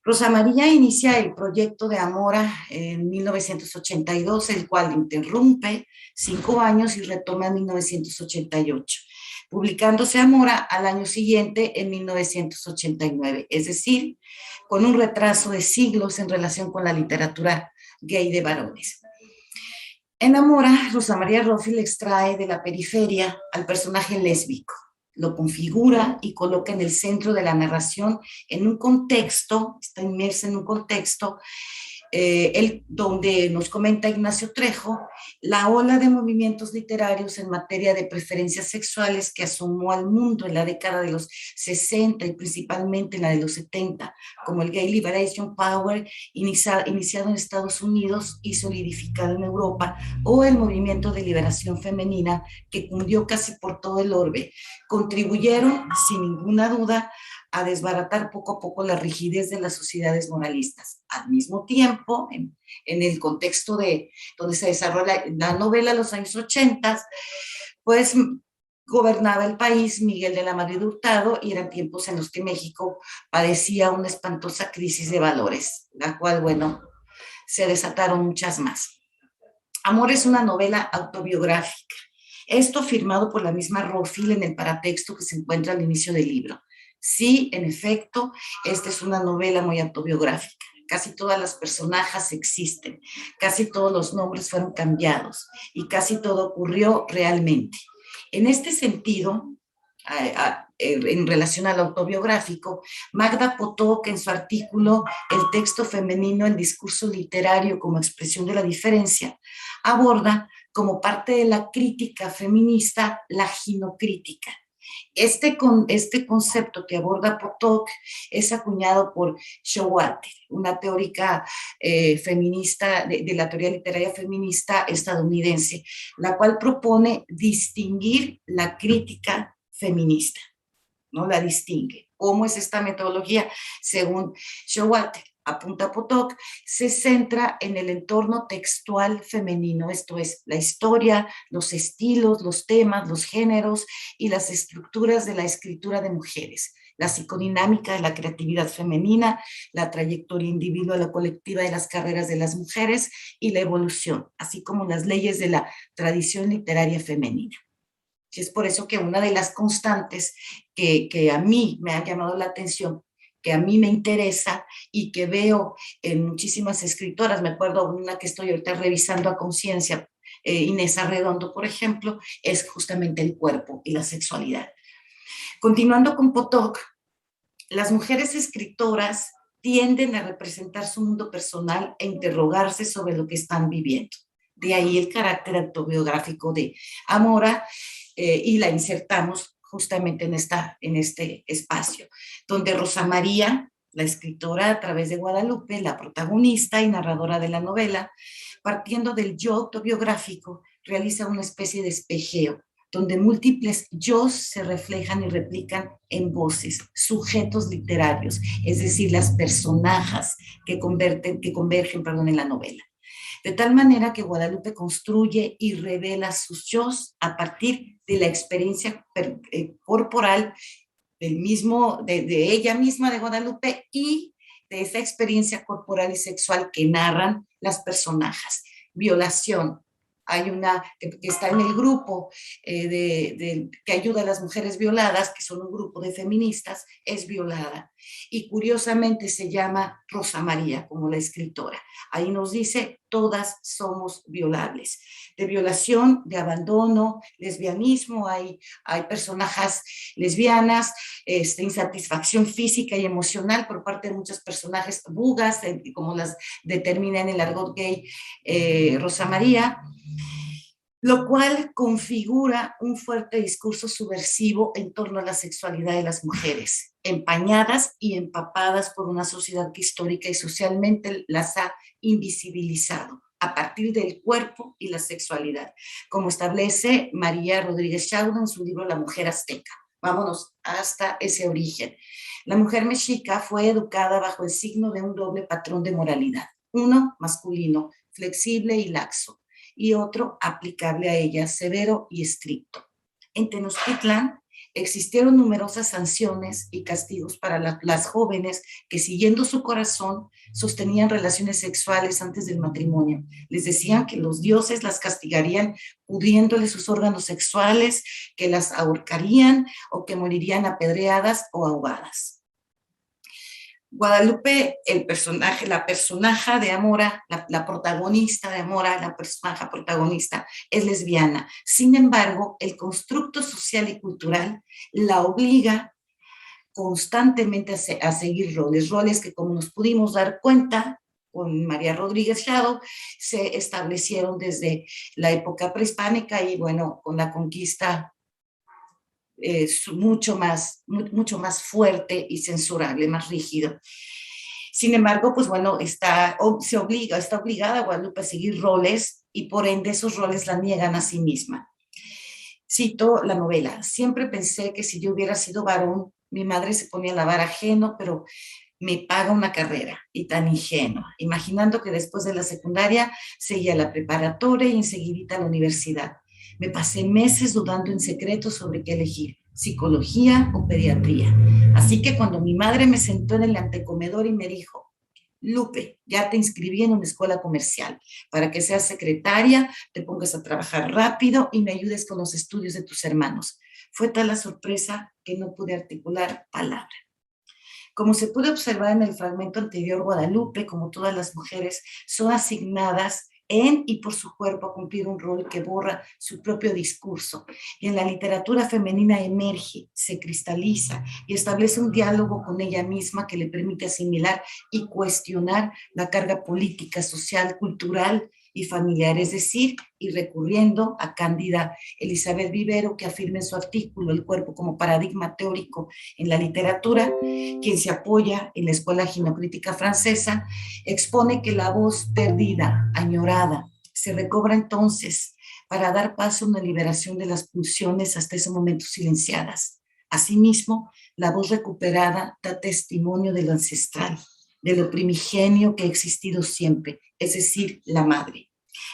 Rosa María inicia el proyecto de Amora en 1982, el cual interrumpe 5 años y retoma en 1988, publicándose Amora al año siguiente, en 1989, es decir, con un retraso de siglos en relación con la literatura gay de varones. En Amora, Rosa María Roffi le extrae de la periferia al personaje lésbico, lo configura y coloca en el centro de la narración, en un contexto, está inmersa en un contexto, donde nos comenta Ignacio Trejo, la ola de movimientos literarios en materia de preferencias sexuales que asomó al mundo en la década de los 60 y principalmente en la de los 70, como el Gay Liberation Power, iniciado en Estados Unidos y solidificado en Europa, o el movimiento de liberación femenina que cundió casi por todo el orbe, contribuyeron sin ninguna duda a desbaratar poco a poco la rigidez de las sociedades moralistas. Al mismo tiempo, en el contexto de donde se desarrolla la novela, los años 80, pues gobernaba el país Miguel de la Madrid Hurtado, y eran tiempos en los que México padecía una espantosa crisis de valores, la cual, bueno, se desataron muchas más. Amor es una novela autobiográfica. Esto firmado por la misma Rothfield en el paratexto que se encuentra al inicio del libro. Sí, en efecto, esta es una novela muy autobiográfica. Casi todas las personajes existen, casi todos los nombres fueron cambiados y casi todo ocurrió realmente. En este sentido, en relación al autobiográfico, Magda Potok, en su artículo El texto femenino, el discurso literario como expresión de la diferencia, aborda como parte de la crítica feminista la ginocrítica. Este concepto que aborda Potok es acuñado por Showalter, una teórica feminista de la teoría literaria feminista estadounidense, la cual propone distinguir la crítica feminista, ¿no? La distingue. ¿Cómo es esta metodología? Según Showalter, apunta Potok, se centra en el entorno textual femenino, esto es, la historia, los estilos, los temas, los géneros y las estructuras de la escritura de mujeres, la psicodinámica de la creatividad femenina, la trayectoria individual o colectiva de las carreras de las mujeres y la evolución, así como las leyes de la tradición literaria femenina. Y es por eso que una de las constantes que a mí me ha llamado la atención, que a mí me interesa y que veo en muchísimas escritoras, me acuerdo una que estoy ahorita revisando a conciencia, Inés Arredondo, por ejemplo, es justamente el cuerpo y la sexualidad. Continuando con Potok, las mujeres escritoras tienden a representar su mundo personal e interrogarse sobre lo que están viviendo. De ahí el carácter autobiográfico de Amora, y la insertamos justamente en este espacio, donde Rosa María, la escritora a través de Guadalupe, la protagonista y narradora de la novela, partiendo del yo autobiográfico, realiza una especie de espejeo, donde múltiples yos se reflejan y replican en voces, sujetos literarios, es decir, las personajes que convergen en la novela. De tal manera que Guadalupe construye y revela sus yos a partir de la experiencia corporal de ella misma, de Guadalupe, y de esa experiencia corporal y sexual que narran las personajes. Violación. Hay una que está en el grupo que ayuda a las mujeres violadas, que son un grupo de feministas, es violada. Y curiosamente se llama Rosa María, como la escritora. Ahí nos dice, todas somos violables. De violación, de abandono, lesbianismo, hay personajes lesbianas, insatisfacción física y emocional por parte de muchos personajes, bugas, como las determina en el argot gay Rosa María, lo cual configura un fuerte discurso subversivo en torno a la sexualidad de las mujeres, empañadas y empapadas por una sociedad que histórica y socialmente las ha invisibilizado a partir del cuerpo y la sexualidad, como establece María Rodríguez Chauda en su libro La mujer azteca. Vámonos hasta ese origen. La mujer mexica fue educada bajo el signo de un doble patrón de moralidad. Uno, masculino, flexible y laxo, y otro aplicable a ella, severo y estricto. En Tenochtitlán existieron numerosas sanciones y castigos para las jóvenes que, siguiendo su corazón, sostenían relaciones sexuales antes del matrimonio. Les decían que los dioses las castigarían pudriéndoles sus órganos sexuales, que las ahorcarían o que morirían apedreadas o ahogadas. Guadalupe, la personaje de Amora, la protagonista de Amora, la personaje protagonista, es lesbiana. Sin embargo, el constructo social y cultural la obliga constantemente a seguir roles que, como nos pudimos dar cuenta con María Rodríguez Chauda, se establecieron desde la época prehispánica y, bueno, con la conquista mucho más fuerte y censurable, más rígido. Sin embargo, pues bueno, está obligada a Guadalupe a seguir roles y por ende esos roles la niegan a sí misma. Cito la novela: siempre pensé que si yo hubiera sido varón, mi madre se ponía a lavar ajeno, pero me paga una carrera, y tan ingenua, imaginando que después de la secundaria seguía la preparatoria y enseguidita la universidad. Me pasé meses dudando en secreto sobre qué elegir, psicología o pediatría. Así que cuando mi madre me sentó en el antecomedor y me dijo, Lupe, ya te inscribí en una escuela comercial para que seas secretaria, te pongas a trabajar rápido y me ayudes con los estudios de tus hermanos. Fue tal la sorpresa que no pude articular palabra. Como se puede observar en el fragmento anterior, Guadalupe, como todas las mujeres, son asignadas en y por su cuerpo a cumplir un rol que borra su propio discurso. Y en la literatura femenina emerge, se cristaliza y establece un diálogo con ella misma que le permite asimilar y cuestionar la carga política, social, cultural y familiar, es decir, y recurriendo a Cándida Elizabeth Vivero, que afirma en su artículo El cuerpo como paradigma teórico en la literatura, quien se apoya en la Escuela Ginocrítica Francesa, expone que la voz perdida, añorada, se recobra entonces para dar paso a una liberación de las pulsiones hasta ese momento silenciadas. Asimismo, la voz recuperada da testimonio de lo ancestral, de lo primigenio que ha existido siempre, es decir, la madre,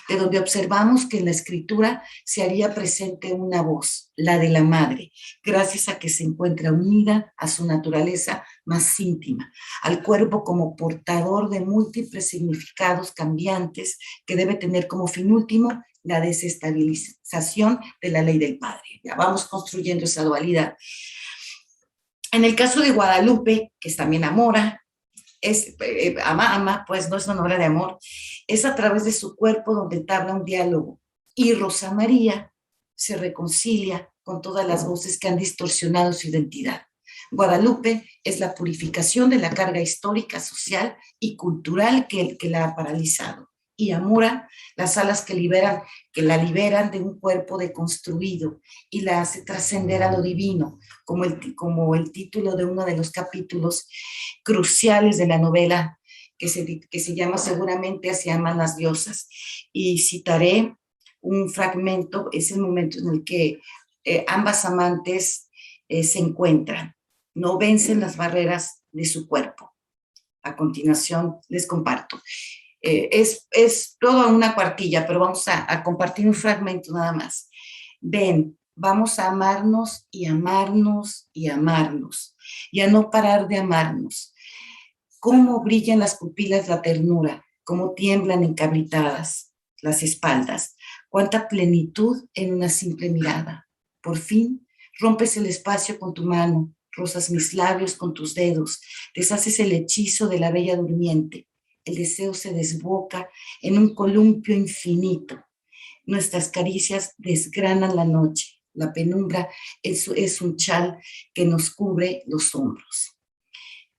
de donde observamos que en la escritura se haría presente una voz, la de la madre, gracias a que se encuentra unida a su naturaleza más íntima, al cuerpo como portador de múltiples significados cambiantes que debe tener como fin último la desestabilización de la ley del padre. Ya vamos construyendo esa dualidad. En el caso de Guadalupe, que es también Amora, es ama, pues no es una obra de amor, es a través de su cuerpo donde entabla un diálogo. Y Rosa María se reconcilia con todas las voces que han distorsionado su identidad. Guadalupe es la purificación de la carga histórica, social y cultural que la ha paralizado. Y Amora, las alas que la liberan de un cuerpo deconstruido y la hace trascender a lo divino, como el título de uno de los capítulos cruciales de la novela que se llama seguramente Así aman las diosas. Y citaré un fragmento, es el momento en el que ambas amantes se encuentran, no vencen las barreras de su cuerpo. A continuación les comparto. Es toda una cuartilla, pero vamos a compartir un fragmento nada más. Ven, vamos a amarnos y amarnos y amarnos, y a no parar de amarnos. Cómo brillan las pupilas la ternura, cómo tiemblan encabritadas las espaldas, cuánta plenitud en una simple mirada. Por fin, rompes el espacio con tu mano, rozas mis labios con tus dedos, deshaces el hechizo de la bella durmiente. El deseo se desboca en un columpio infinito. Nuestras caricias desgranan la noche. La penumbra es un chal que nos cubre los hombros.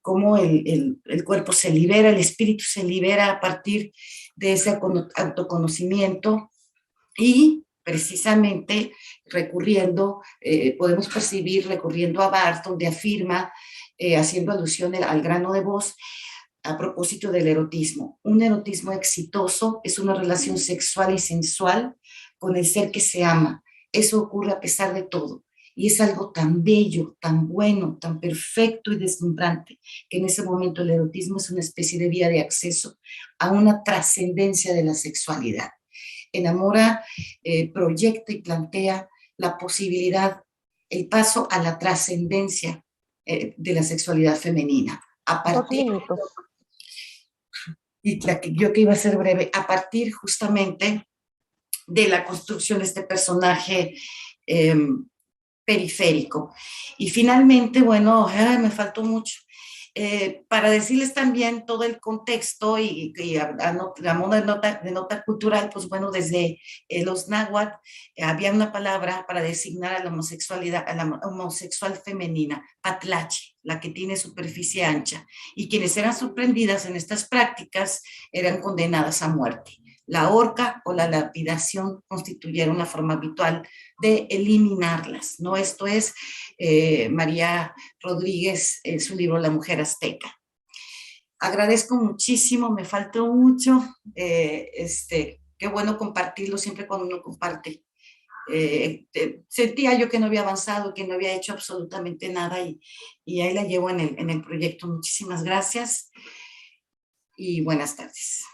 Cómo el cuerpo se libera, el espíritu se libera a partir de ese autoconocimiento y precisamente podemos percibir recurriendo a Barth, donde afirma, haciendo alusión al grano de voz, a propósito del erotismo. Un erotismo exitoso es una relación sexual y sensual con el ser que se ama. Eso ocurre a pesar de todo. Y es algo tan bello, tan bueno, tan perfecto y deslumbrante, que en ese momento el erotismo es una especie de vía de acceso a una trascendencia de la sexualidad. Enamora, proyecta y plantea la posibilidad, el paso a la trascendencia de la sexualidad femenina. A partir, 2 minutos. y yo que iba a ser breve, a partir justamente de la construcción de este personaje periférico. Y finalmente, bueno, me faltó mucho. Para decirles también todo el contexto y a modo de nota cultural, pues bueno, desde los náhuatl había una palabra para designar a la homosexualidad, a la homosexual femenina, patlache, la que tiene superficie ancha, y quienes eran sorprendidas en estas prácticas eran condenadas a muerte. La horca o la lapidación constituyeron la forma habitual de eliminarlas, ¿no? Esto es María Rodríguez en su libro La Mujer Azteca. Agradezco muchísimo, me faltó mucho, qué bueno compartirlo siempre cuando uno comparte. Sentía yo que no había avanzado, que no había hecho absolutamente nada y ahí la llevo en el proyecto. Muchísimas gracias y buenas tardes.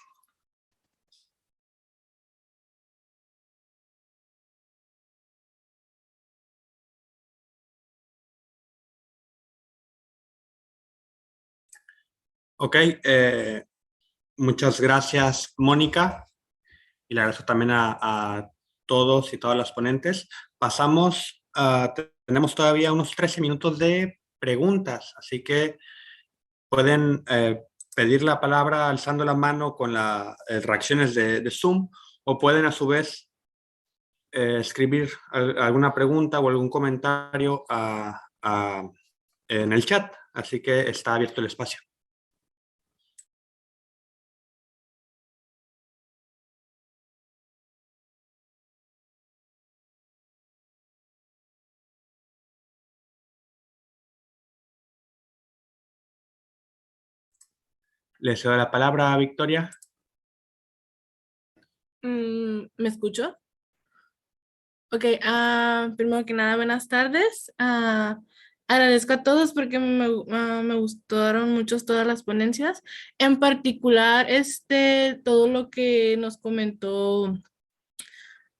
Ok, Muchas gracias, Mónica, y le agradezco también a todos y todas las ponentes. Pasamos tenemos todavía unos 13 minutos de preguntas, así que pueden pedir la palabra alzando la mano con las reacciones de Zoom, o pueden a su vez escribir alguna pregunta o algún comentario en el chat, así que está abierto el espacio. Le cedo la palabra a Victoria. ¿Me escucho? Ok, primero que nada, buenas tardes. Agradezco a todos porque me gustaron mucho todas las ponencias. En particular, todo lo que nos comentó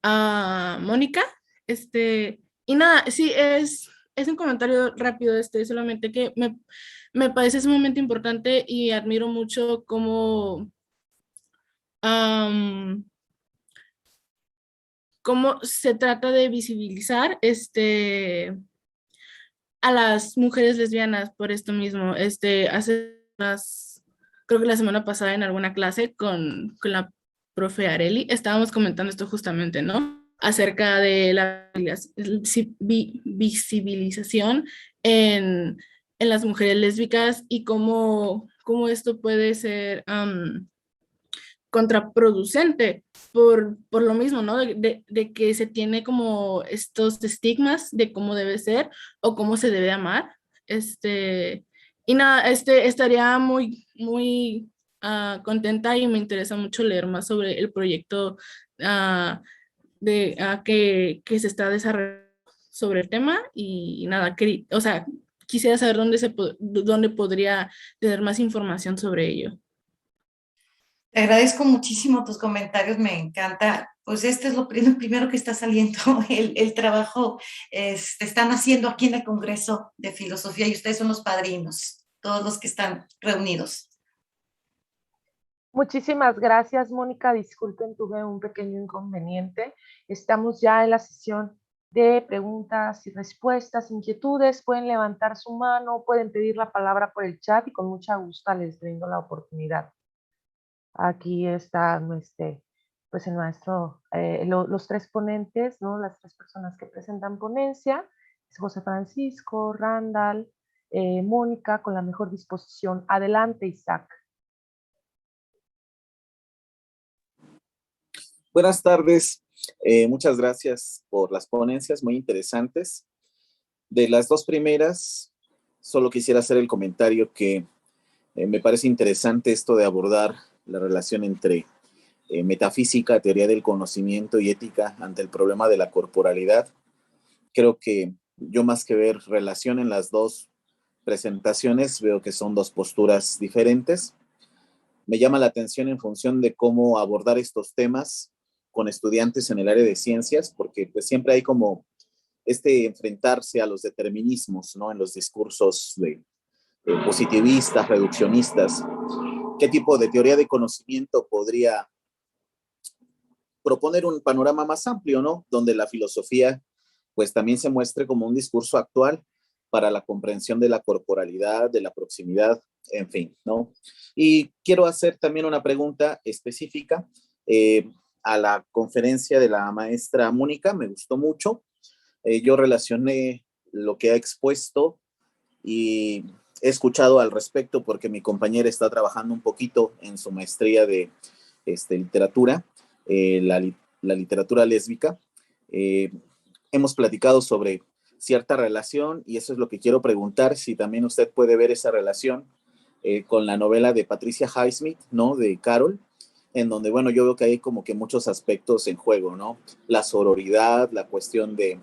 Mónica. Y nada, sí, es un comentario rápido, solamente que me parece sumamente importante y admiro mucho cómo se trata de visibilizar a las mujeres lesbianas por esto mismo. Creo que la semana pasada en alguna clase con la profe Areli estábamos comentando esto justamente, ¿no? Acerca de la visibilización en las mujeres lésbicas y cómo esto puede ser contraproducente por lo mismo, ¿no? De que se tiene como estos estigmas de cómo debe ser o cómo se debe amar. Y nada, estaría muy contenta y me interesa mucho leer más sobre el proyecto que se está desarrollando sobre el tema y nada, o sea, quisiera saber dónde podría tener más información sobre ello. Te agradezco muchísimo tus comentarios, me encanta. Pues este es lo primero que está saliendo, el trabajo están haciendo aquí en el Congreso de Filosofía y ustedes son los padrinos, todos los que están reunidos. Muchísimas gracias, Mónica. Disculpen, tuve un pequeño inconveniente. Estamos ya en la sesión de preguntas y respuestas, inquietudes. Pueden levantar su mano, pueden pedir la palabra por el chat y con mucha gusto les brindo la oportunidad. Aquí está pues el maestro, los tres ponentes, ¿no? Las tres personas que presentan ponencia, es José Francisco, Randall, Mónica, con la mejor disposición. Adelante, Isaac. Buenas tardes, muchas gracias por las ponencias muy interesantes. De las dos primeras, solo quisiera hacer el comentario que me parece interesante esto de abordar la relación entre metafísica, teoría del conocimiento y ética ante el problema de la corporalidad. Creo que yo, más que ver relación en las dos presentaciones, veo que son dos posturas diferentes. Me llama la atención en función de cómo abordar estos temas con estudiantes en el área de ciencias, porque pues siempre hay como enfrentarse a los determinismos, ¿no? En los discursos positivistas, reduccionistas. ¿Qué tipo de teoría de conocimiento podría proponer un panorama más amplio, ¿no? Donde la filosofía pues también se muestre como un discurso actual para la comprensión de la corporalidad, de la proximidad, en fin, ¿no? Y quiero hacer también una pregunta específica a la conferencia de la maestra Mónica, me gustó mucho. Yo relacioné lo que ha expuesto y he escuchado al respecto porque mi compañera está trabajando un poquito en su maestría de literatura, la literatura lésbica. Hemos platicado sobre cierta relación y eso es lo que quiero preguntar, si también usted puede ver esa relación con la novela de Patricia Highsmith, ¿no? De Carol, en donde, bueno, yo veo que hay como que muchos aspectos en juego, ¿no? La sororidad, la cuestión de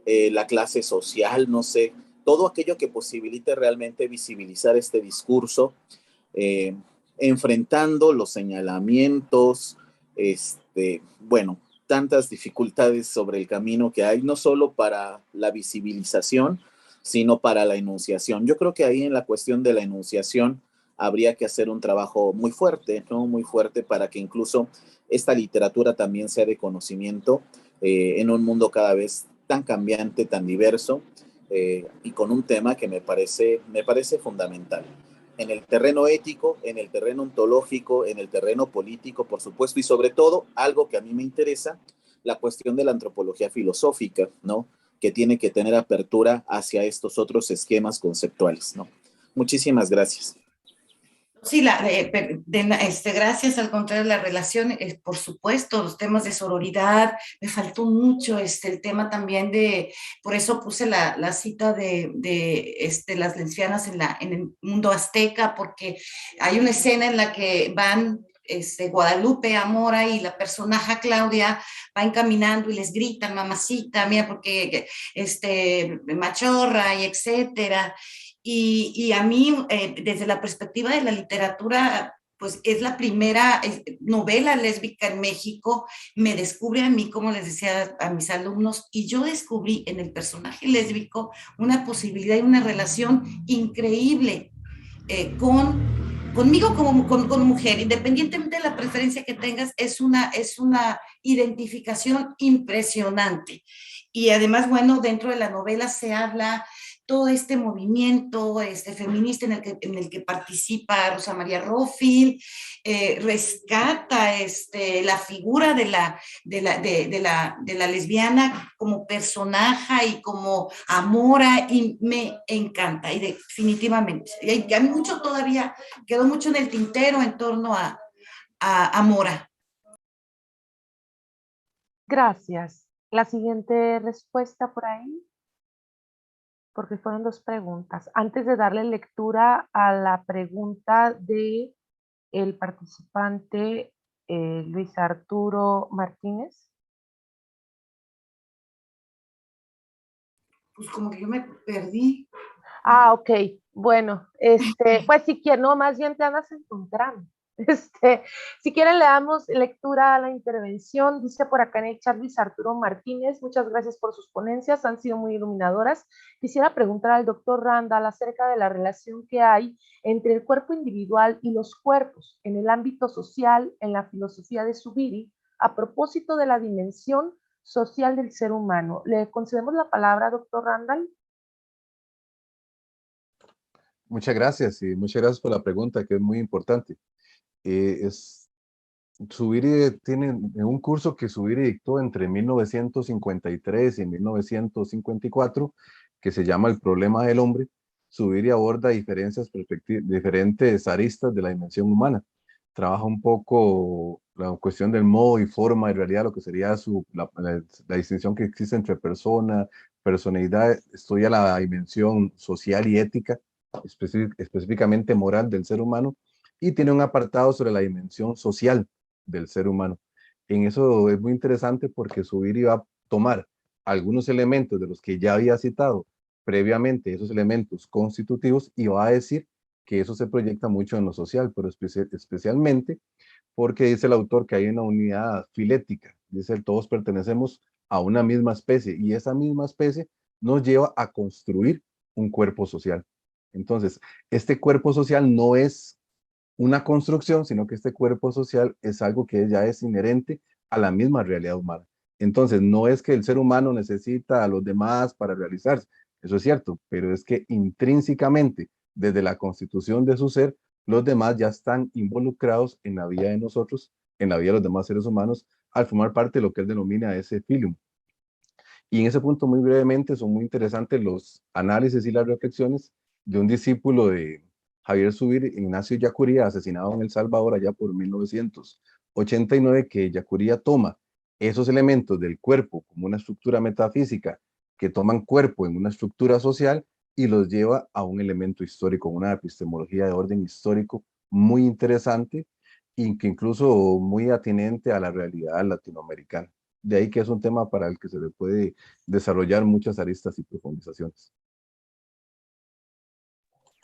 la clase social, no sé, todo aquello que posibilite realmente visibilizar este discurso, enfrentando los señalamientos, bueno, tantas dificultades sobre el camino que hay, no solo para la visibilización, sino para la enunciación. Yo creo que ahí en la cuestión de la enunciación habría que hacer un trabajo muy fuerte, ¿no? Muy fuerte para que incluso esta literatura también sea de conocimiento en un mundo cada vez tan cambiante, tan diverso, y con un tema que me parece fundamental. En el terreno ético, en el terreno ontológico, en el terreno político, por supuesto, y sobre todo, algo que a mí me interesa, la cuestión de la antropología filosófica, ¿no? Que tiene que tener apertura hacia estos otros esquemas conceptuales, ¿no? Muchísimas gracias. Sí, gracias, al contrario, la relación, por supuesto, los temas de sororidad, me faltó mucho el tema también por eso puse la cita de las lesbianas en el mundo azteca, porque hay una escena en la que van Guadalupe, Amora y la personaje Claudia van caminando y les gritan, mamacita, mira, porque machorra y etcétera. Y a mí, desde la perspectiva de la literatura, pues es la primera novela lésbica en México, me descubre a mí, como les decía a mis alumnos, y yo descubrí en el personaje lésbico una posibilidad y una relación increíble conmigo con mujer, independientemente de la preferencia que tengas, es una identificación impresionante. Y además, bueno, dentro de la novela se habla todo este movimiento feminista en el que participa Rosa María Rothfield, rescata la figura de la lesbiana como personaje y como Amora, y me encanta, y definitivamente. Y hay mucho todavía, quedó mucho en el tintero en torno a Amora. Gracias. La siguiente respuesta por ahí, porque fueron dos preguntas. Antes de darle lectura a la pregunta de el participante Luis Arturo Martínez. Pues como que yo me perdí. Ah, ok. Bueno, pues si quieren, no, más bien te andas encontrando. Si quieren le damos lectura a la intervención. Dice por acá en el chat Luis Arturo Martínez, muchas gracias por sus ponencias, han sido muy iluminadoras. Quisiera preguntar al doctor Randall acerca de la relación que hay entre el cuerpo individual y los cuerpos en el ámbito social, en la filosofía de Zubiri, a propósito de la dimensión social del ser humano. ¿Le concedemos la palabra, doctor Randall? Muchas gracias y muchas gracias por la pregunta, que es muy importante. Zubiri tiene un curso que Zubiri dictó entre 1953 y 1954, que se llama El problema del hombre. Zubiri aborda diferentes aristas de la dimensión humana. Trabaja un poco la cuestión del modo y forma, en realidad lo que sería la distinción que existe entre persona, personalidad. Estudia la dimensión social y ética, específicamente moral del ser humano, y tiene un apartado sobre la dimensión social del ser humano. En eso es muy interesante porque Zubiri va a tomar algunos elementos de los que ya había citado previamente, esos elementos constitutivos, y va a decir que eso se proyecta mucho en lo social, pero especialmente porque dice el autor que hay una unidad filética. Dice, todos pertenecemos a una misma especie y esa misma especie nos lleva a construir un cuerpo social. Entonces, este cuerpo social no es una construcción, sino que este cuerpo social es algo que ya es inherente a la misma realidad humana. Entonces, no es que el ser humano necesita a los demás para realizarse, eso es cierto, pero es que intrínsecamente, desde la constitución de su ser, los demás ya están involucrados en la vida de nosotros, en la vida de los demás seres humanos, al formar parte de lo que él denomina ese filium. Y en ese punto, muy brevemente, son muy interesantes los análisis y las reflexiones de un discípulo de Javier Zubiri, Ignacio Ellacuría, asesinado en El Salvador allá por 1989, que Ellacuría toma esos elementos del cuerpo como una estructura metafísica que toman cuerpo en una estructura social y los lleva a un elemento histórico, una epistemología de orden histórico muy interesante y que incluso muy atinente a la realidad latinoamericana. De ahí que es un tema para el que se le puede desarrollar muchas aristas y profundizaciones.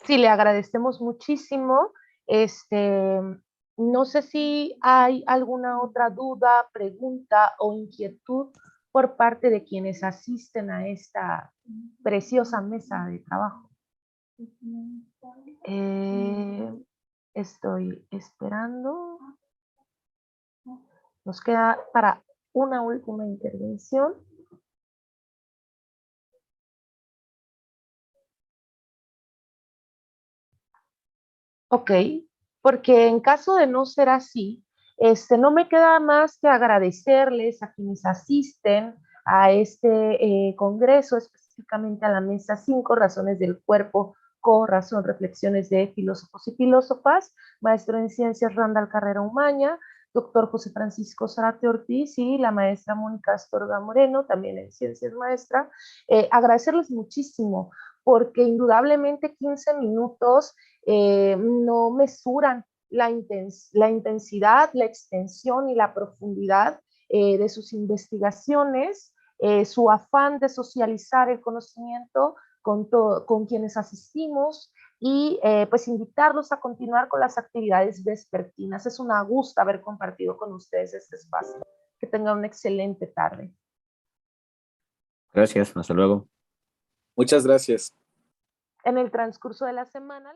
Sí, le agradecemos muchísimo. No sé si hay alguna otra duda, pregunta o inquietud por parte de quienes asisten a esta preciosa mesa de trabajo. Estoy esperando. Nos queda para una última intervención. Ok, porque en caso de no ser así, no me queda más que agradecerles a quienes asisten a este congreso, específicamente a la mesa 5 razones del cuerpo, corazón, reflexiones de filósofos y filósofas, maestro en ciencias Randall Carrera Umaña, doctor José Francisco Zárate Ortiz y la maestra Mónica Astorga Moreno, también en ciencias maestra. Agradecerles muchísimo, porque indudablemente 15 minutos no mesuran la intensidad, la extensión y la profundidad de sus investigaciones, su afán de socializar el conocimiento con quienes asistimos y pues invitarlos a continuar con las actividades vespertinas. Es una gusto haber compartido con ustedes este espacio. Que tengan una excelente tarde. Gracias, hasta luego. Muchas gracias. En el transcurso de la semana